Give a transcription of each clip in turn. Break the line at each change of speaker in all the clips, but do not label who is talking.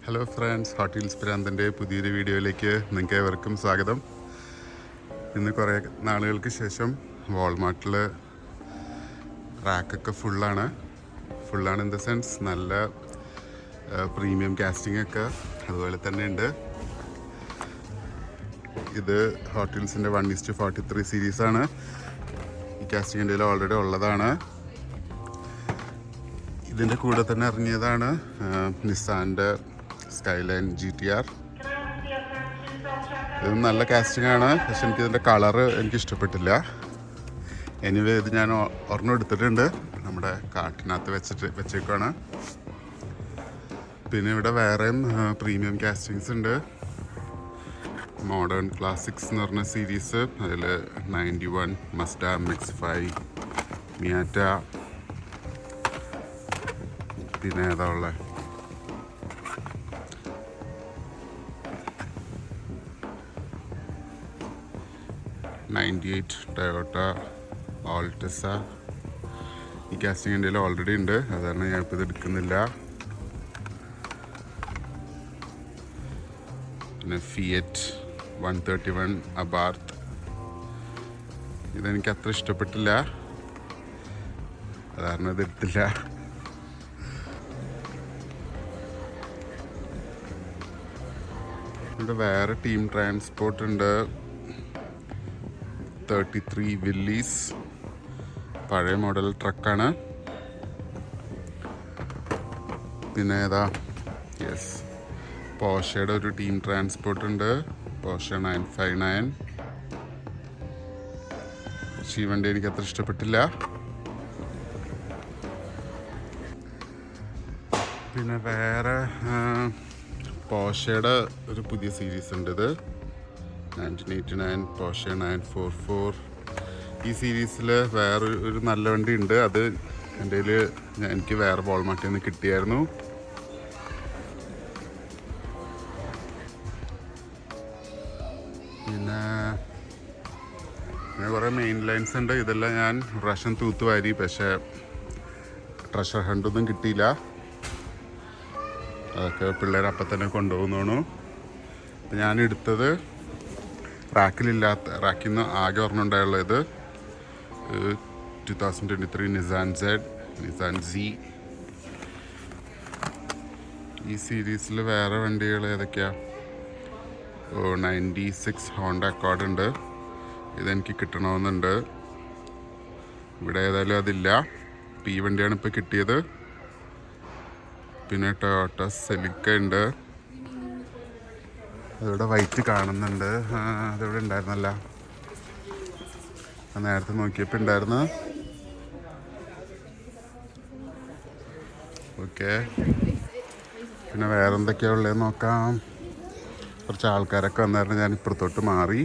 Hello friends, hot hills പ്രാന്തിൻ്റെ പുതിയൊരു വീഡിയോയിലേക്ക് നിങ്ങൾക്ക് ഏവർക്കും സ്വാഗതം. ഇന്ന് കുറേ നാളുകൾക്ക് ശേഷം വാൾമാർട്ടിൽ റാക്കൊക്കെ ഫുള്ളാണ് ഇൻ ദ സെൻസ് നല്ല പ്രീമിയം കാസ്റ്റിംഗ് ഒക്കെ അതുപോലെ തന്നെ ഉണ്ട്. ഇത് ഹോട്ട് ഹിൽസിൻ്റെ 1:43 സീരീസാണ്. ഈ കാസ്റ്റിംഗ് എൻ്റെ ഓൾറെഡി ഉള്ളതാണ്. ഇതിൻ്റെ കൂടെ തന്നെ ഇറങ്ങിയതാണ് നിസാൻ്റെ സ്കൈലൈൻ GTR. ഇത് നല്ല കാസ്റ്റിംഗ് ആണ്, പക്ഷെ എനിക്കിതിൻ്റെ കളറ് എനിക്കിഷ്ടപ്പെട്ടില്ല. എനിവേ ഇത് ഞാൻ ഒരെണ്ണം എടുത്തിട്ടുണ്ട്, നമ്മുടെ കാട്ടിനകത്ത് വെച്ചേക്കാണ്. പിന്നെ ഇവിടെ വേറെയും പ്രീമിയം കാസ്റ്റിങ്സ് ഉണ്ട്. മോഡേൺ ക്ലാസിക്സ് എന്ന് പറഞ്ഞ സീരീസ്, അതിൽ 91, മസ്ഡ MX-5, മിയാറ്റ, പിന്നെ ഏതാ ഉള്ളത്, '98 ടൊയോട്ട ഓൾട്ടിസ. ഈ കാസ്റ്റിംഗ് എൻ്റെ ഓൾറെഡി ഉണ്ട്, അത് കാരണം ഞാനിപ്പോൾ ഇത് എടുക്കുന്നില്ല. പിന്നെ ഫിയറ്റ് 131 അബാർത്ത്, ഇതെനിക്ക് അത്ര ഇഷ്ടപ്പെട്ടില്ല, അത് കാരണം ഇത് എടുത്തില്ല. ഇവിടെ വേറെ ടീം ട്രാൻസ്പോർട്ട് ഉണ്ട്, 33 വില്ലീസ്, പഴയ മോഡൽ ട്രക്കാണ്. പിന്നെ ഏതാ, യെസ്, പോർഷയുടെ ഒരു ടീം ട്രാൻസ്പോർട്ട് ഉണ്ട്, പോർഷ 959. ഈ വണ്ടി എനിക്ക് അത്ര ഇഷ്ടപ്പെട്ടില്ല. പിന്നെ വേറെ പോർഷയുടെ ഒരു പുതിയ സീരീസ് ഉണ്ട്, ഇത് 1989 പോർഷ 944. ഈ സീരീസിൽ വേറൊരു നല്ല വണ്ടി ഉണ്ട്, അത് എൻ്റെ എനിക്ക് വേറെ വാൾമാർട്ടിൽ നിന്ന് കിട്ടിയായിരുന്നു. പിന്നെ കുറേ മെയിൻ ലൈൻസ് ഉണ്ട്. ഇതെല്ലാം ഞാൻ റഷൻ തൂത്തുവാരി, പക്ഷേ ട്രഷർ ഹണ്ടൊന്നും കിട്ടിയില്ല. അതൊക്കെ പിള്ളേർ അപ്പം തന്നെ കൊണ്ടുപോകുന്നു. അപ്പം ഞാൻ എടുത്തത് റാക്കിൽ നിന്ന് ആകെ ഒരെണ്ണം ഉണ്ടായുള്ള ഇത് 2023 നിസാൻ Z. ഈ സീരീസിൽ വേറെ വണ്ടികൾ ഏതൊക്കെയാ, 96 ഹോണ്ട അക്കോർഡ് ഉണ്ട്, ഇതെനിക്ക് കിട്ടണമെന്നുണ്ട്. ഇവിടെ ഏതായാലും അതില്ല. ഇപ്പം ഈ വണ്ടിയാണ് ഇപ്പോൾ കിട്ടിയത്. പിന്നെ ടൊയോട്ട സെലിക്ക ഉണ്ട്, അതിവിടെ വൈറ്റ് കാണുന്നുണ്ട്. അതിവിടെ ഉണ്ടായിരുന്നല്ല, നേരത്തെ നോക്കിയപ്പോൾ ഉണ്ടായിരുന്നു. ഓക്കെ, പിന്നെ വേറെ എന്തൊക്കെയാ ഉള്ളത് നോക്കാം. കുറച്ച് ആൾക്കാരൊക്കെ വന്നായിരുന്നു, ഞാൻ ഇപ്പുറത്തോട്ട് മാറി.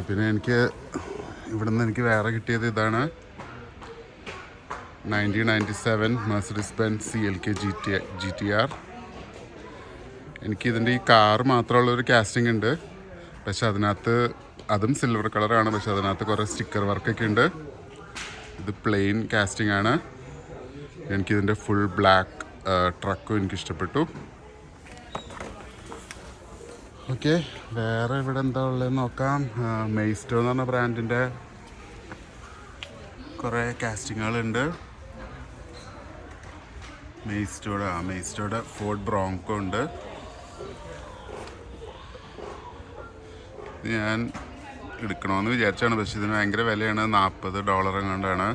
പിന്നെ എനിക്ക് ഇവിടുന്ന് എനിക്ക് വേറെ കിട്ടിയത് ഇതാണ് 1997 മെർസിഡീസ് ബെൻസ് CLK GTR. എനിക്കിതിൻ്റെ ഈ കാറ് മാത്രമുള്ളൊരു കാസ്റ്റിംഗ് ഉണ്ട്, പക്ഷെ അതിനകത്ത് അതും സിൽവർ കളറാണ്, പക്ഷെ അതിനകത്ത് കുറേ സ്റ്റിക്കർ വർക്കൊക്കെ ഉണ്ട്. ഇത് പ്ലെയിൻ കാസ്റ്റിംഗ് ആണ്. എനിക്കിതിൻ്റെ ഫുൾ ബ്ലാക്ക് ട്രക്കും എനിക്കിഷ്ടപ്പെട്ടു. ഓക്കെ, വേറെ ഇവിടെ എന്താ ഉള്ളതെന്ന് നോക്കാം. മെയ്സ്റ്റോ എന്ന് പറഞ്ഞ ബ്രാൻഡിൻ്റെ കുറേ കാസ്റ്റിങ്ങുകളുണ്ട്. മെയ്സ്റ്റോയുടെ ഫോർഡ് ബ്രോങ്കോ ഉണ്ട്. ഞാൻ എടുക്കണമെന്ന് വിചാരിച്ചാണ്, പക്ഷെ ഇതിന് ഭയങ്കര വിലയാണ്, $40 എങ്ങാണ്ടാണ്.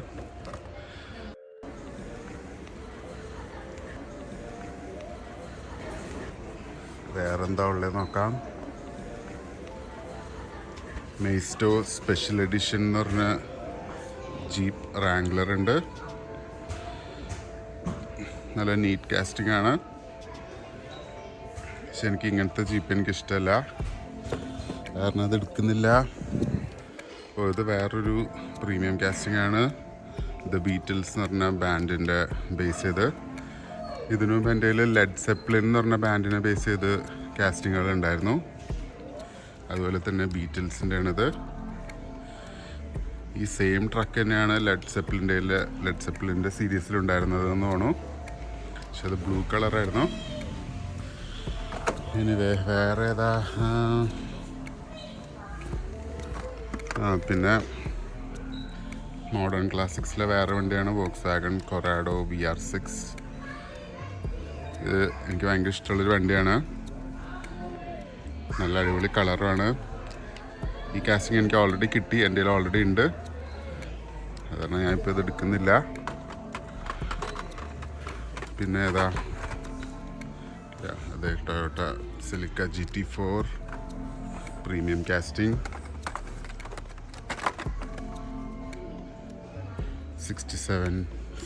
വേറെന്താ ഉള്ളത് നോക്കാം. മെയ്സ്റ്റോ സ്പെഷ്യൽ എഡിഷൻ എന്ന് പറഞ്ഞ ജീപ്പ് റാംഗ്ലർ ഉണ്ട്, നല്ല നീറ്റ് കാസ്റ്റിംഗ് ആണ്. പക്ഷെ എനിക്ക് ഇങ്ങനത്തെ ജീപ്പ് എനിക്കിഷ്ടമല്ല, കാരണം അത് എടുക്കുന്നില്ല. അപ്പോൾ ഇത് വേറൊരു പ്രീമിയം കാസ്റ്റിംഗ് ആണ്, ദ ബീറ്റിൽസ് എന്ന് പറഞ്ഞ ബാൻഡിൻ്റെ ബേസ് ചെയ്ത്. ഇതിനു മുമ്പ് എൻ്റെ കയ്യിൽ ലെഡ് സെപ്ലിൻ എന്ന് പറഞ്ഞ ബാൻഡിനെ ബേസ് ചെയ്ത് കാസ്റ്റിങ്ങുകൾ ഉണ്ടായിരുന്നു. അതുപോലെ തന്നെ ബീറ്റിൽസിൻ്റെ ആണിത്. ഈ സെയിം ട്രക്ക് തന്നെയാണ് ലെഡ് സെപ്ലിൻ്റെ സീരീസിലുണ്ടായിരുന്നതെന്ന് തോന്നുന്നു. പക്ഷെ അത് ബ്ലൂ കളറായിരുന്നു. ഇനി വേറെ ഏതാ, പിന്നെ മോഡേൺ ക്ലാസിക്സിലെ വേറെ വണ്ടിയാണ് വോക്സ്വാഗൺ കൊറാഡോ VR6. ഇത് എനിക്ക് ഭയങ്കര ഇഷ്ടമുള്ളൊരു വണ്ടിയാണ്. നല്ല അടിപൊളി കളറാണ്. ഈ കാസ്റ്റിംഗ് എനിക്ക് ഓൾറെഡി കിട്ടി, എൻ്റെ കയ്യിൽ ഓൾറെഡി ഉണ്ട്. അതുകാരണം ഞാനിപ്പോൾ ഇത് എടുക്കുന്നില്ല. പിന്നെ ഏതാ, അതെ Toyota Celica GT4 premium casting. 67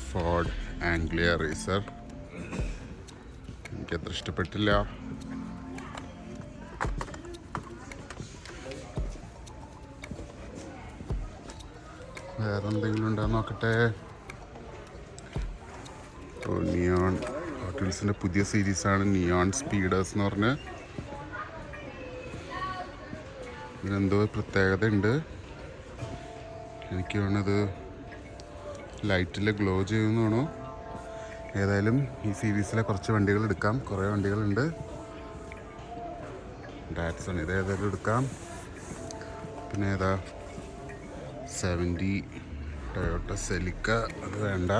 Ford Anglia racer. എനിക്കത്ര ഇഷ്ടപ്പെട്ടില്ല. വേറെ എന്തെങ്കിലും ഉണ്ടോയെന്ന് നോക്കട്ടെ. നിയോൺ ഹോട്ട് വീൽസിൻ്റെ പുതിയ സീരീസാണ് നിയോൺ സ്പീഡേഴ്സ് എന്ന് പറഞ്ഞ്. ഇതിനെന്തോ പ്രത്യേകത ഉണ്ട്. എനിക്ക് തോന്നുന്നത് ലൈറ്റിൽ ഗ്ലോ ചെയ്യുന്നതാണോ. ഏതായാലും ഈ സീരീസിലെ കുറച്ച് വണ്ടികൾ എടുക്കാം. കുറേ വണ്ടികളുണ്ട്. ഡാറ്റ്സൺ ഇത് ഏതായാലും എടുക്കാം. പിന്നെ ഏതാ 70 ടൊയോട്ട സെലിക്ക, അത് വേണ്ട.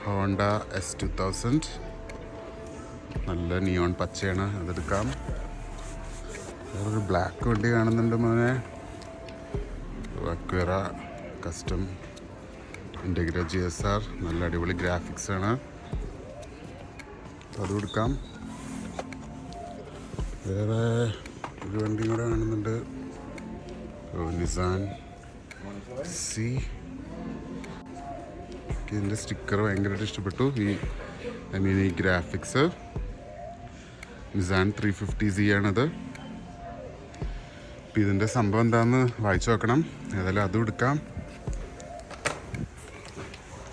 ഹോണ്ട S2000 നല്ല നിയോൺ പച്ചയാണ്, അതെടുക്കാം. വേറൊരു ബ്ലാക്ക് വണ്ടി കാണുന്നുണ്ട് മോനെ, അക്വേറ കസ്റ്റം ഇൻറ്റഗ്ര GSR. നല്ല അടിപൊളി ഗ്രാഫിക്സാണ്, അതും എടുക്കാം. വേറെ ഒരു വണ്ടി കൂടെ കാണുന്നുണ്ട്, നിസാൻ സി. ഇതിൻ്റെ സ്റ്റിക്കർ ഭയങ്കരമായിട്ട് ഇഷ്ടപ്പെട്ടു. ഈ ഗ്രാഫിക്സ്. നിസാൻ 350Z ആണത്. അപ്പം ഇതിൻ്റെ സംഭവം എന്താണെന്ന് വായിച്ചു നോക്കണം. ഏതായാലും അതും എടുക്കാം.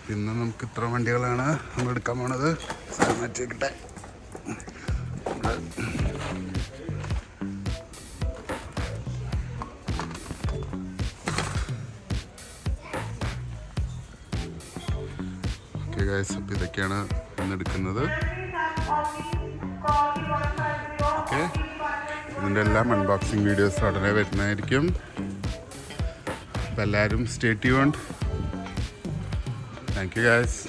പിന്നെ നമുക്ക് ഇത്ര വണ്ടികളാണ് നമ്മൾ എടുക്കാൻ പോണത്. മാറ്റി വെക്കട്ടെ. ഓക്കെ ഗൈസ്, അപ്പോൾ ഇതൊക്കെയാണ് ഇന്ന് എടുക്കുന്നത്. ഓക്കെ, ഇതിൻ്റെ എല്ലാം അൺബോക്സിങ് വീഡിയോസ് ഉടനെ വരുന്നതായിരിക്കും. അപ്പോൾ എല്ലാവരും stay tuned. Thank you guys.